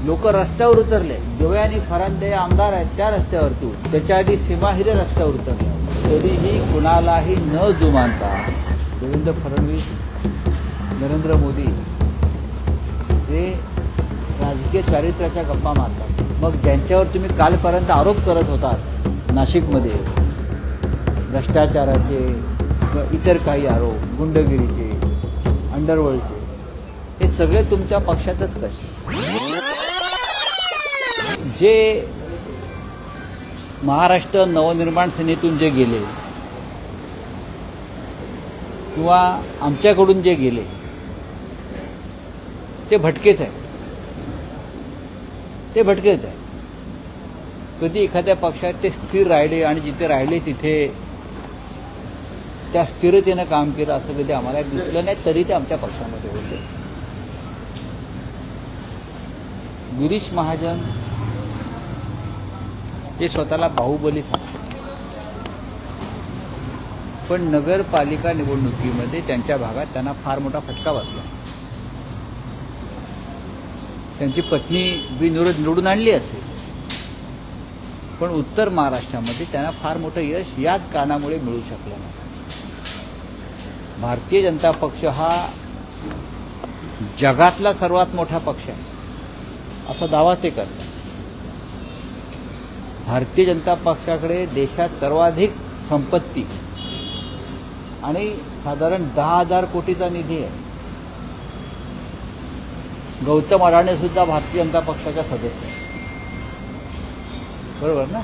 लोक रस्त्यावर उतरले. जोया आणि फरांदे आमदार आहेत त्या रस्त्यावरती. त्याच्या आधी सीमा हिरे रस्त्यावर उतरले. तरीही कुणालाही न जुमानता देवेंद्र फडणवीस, नरेंद्र मोदी हे राजकीय चारित्र्याच्या गप्पा मारतात. मग ज्यांच्यावर तुम्ही कालपर्यंत आरोप करत होतात नाशिकमध्ये भ्रष्टाचाराचे किंवा इतर काही आरोप, गुंडगिरीचे, अंडरवर्ल्डचे, हे सगळे तुमच्या पक्षातच कसे? जे महाराष्ट्र नवनिर्माण सेनेतून जे गेले किंवा आमच्याकडून जे गेले ते भटकेच आहेत. ते भटकेच आहेत. कधी एखाद्या पक्षात ते स्थिर राहिले आणि जिथे राहिले तिथे त्या स्थिरतेनं काम केलं असं कधी आम्हाला दिसलं नाही. तरी ते आमच्या पक्षामध्ये होते. गिरीश महाजन हे स्वतःला बाहुबली सांगतात, पण नगरपालिका निवडणुकीमध्ये त्यांच्या भागात त्यांना फार मोठा फटका बसला. त्यांची पत्नी बिनविरोध निवडून आणली असेल, पण उत्तर महाराष्ट्रामध्ये त्यांना फार मोठं यश याच कारणामुळे मिळू शकलं नाही. भारतीय जनता पक्ष हा जगातला सर्वात मोठा पक्ष आहे असा दावा ते करतात. भारतीय जनता पक्षाकडे देशात सर्वाधिक संपत्ती आणि साधारण 10,000 कोटीचा निधी आहे. गौतम अडाणी सुद्धा भारतीय जनता पक्षाचा सदस्य आहे, बरोबर ना?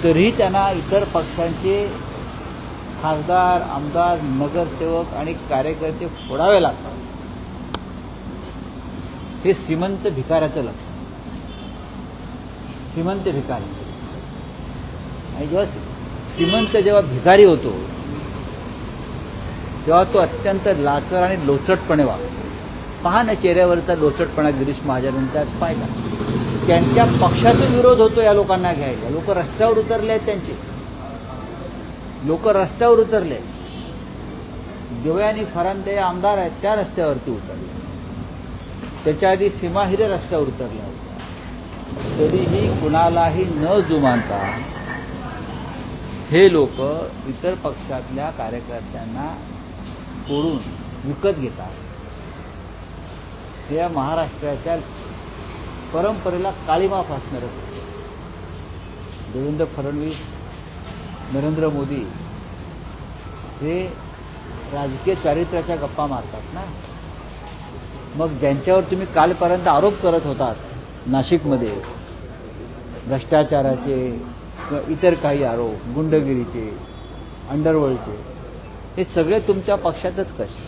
तरीही त्यांना इतर पक्षांचे खासदार, आमदार, नगरसेवक आणि कार्यकर्ते फोडावे लागतात. हे श्रीमंत भिकाऱ्याचं लक्षण. श्रीमंत भिकारी. आणि जेव्हा भिकारी होतो तेव्हा तो अत्यंत लाचर आणि लोचटपणे वागतो. पहा ना चेहऱ्यावरचा लोचटपणा गिरीश महाजनांचा आज पाहिला. त्यांच्या पक्षाचा विरोध होतो या लोकांना घ्यायला. लोक रस्त्यावर उतरले आहेत. त्यांचे लोक रस्त्यावर उतरले. जोया आणि फरांदे आमदार आहेत त्या रस्त्यावरती उतरले. त्याच्या आधी सीमा हिरे रस्त्यावर उतरल्या होत्या. तरीही कुणालाही न जुमानता हे लोक इतर पक्षातल्या कार्यकर्त्यांना तोडून विकत घेतात. हे या महाराष्ट्राच्या परंपरेला काळीमा फासणारं. देवेंद्र फडणवीस, नरेंद्र मोदी हे राजकीय चारित्र्याच्या गप्पा मारतात ना. मग ज्यांच्यावर तुम्ही कालपर्यंत आरोप करत होतात नाशिकमध्ये भ्रष्टाचाराचे किंवा इतर काही आरोप, गुंडगिरीचे, अंडरवर्ल्डचे, हे सगळे तुमच्या पक्षातच कसे?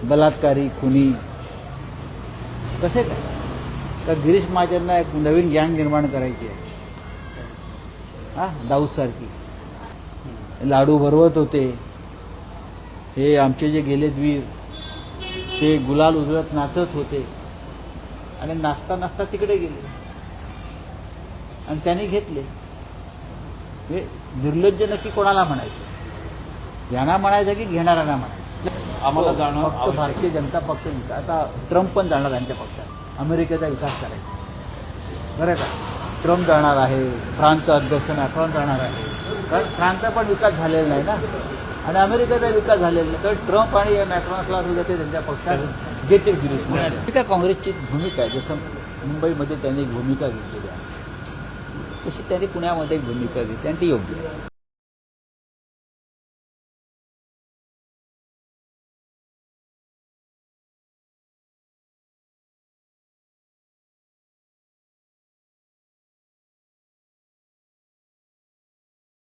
बलात्कारी, खुनी कसे काय? तर गिरीश महाजनना एक नवीन गँग निर्माण करायची आहे. दाऊदसारखी लाडू भरवत होते. हे आमचे जे गेलेत वीर ते गुलाल उधळत नाचत होते आणि नाचता नाचता तिकडे गेले आणि त्यांनी घेतले. हे निर्लज्ज नक्की कोणाला म्हणायचं? यांना म्हणायचं की घेणाऱ्यांना म्हणायचं? आम्हाला जाणं फक्त भारतीय जनता पक्ष. आता ट्रम्प पण जाणार त्यांच्या पक्षात. अमेरिकेचा विकास करायचा, बरं का? ट्रम्प जाणार आहे. फ्रान्सचा अध्यक्ष मॅक्रॉन जाणार आहे. कारण फ्रान्सचा पण विकास झालेला नाही ना आणि अमेरिकेचा विकास झालेला नाही. तर ट्रम्प आणि मॅक्रॉनला सुद्धा ते त्यांच्या पक्षात घेतील. गिरीश महाजन ही त्या काँग्रेसची भूमिका आहे. जसं मुंबईमध्ये त्यांनी एक भूमिका घेतलेली आहे तशी त्यांनी पुण्यामध्ये एक भूमिका घेतली आणि ती योग्य आहे.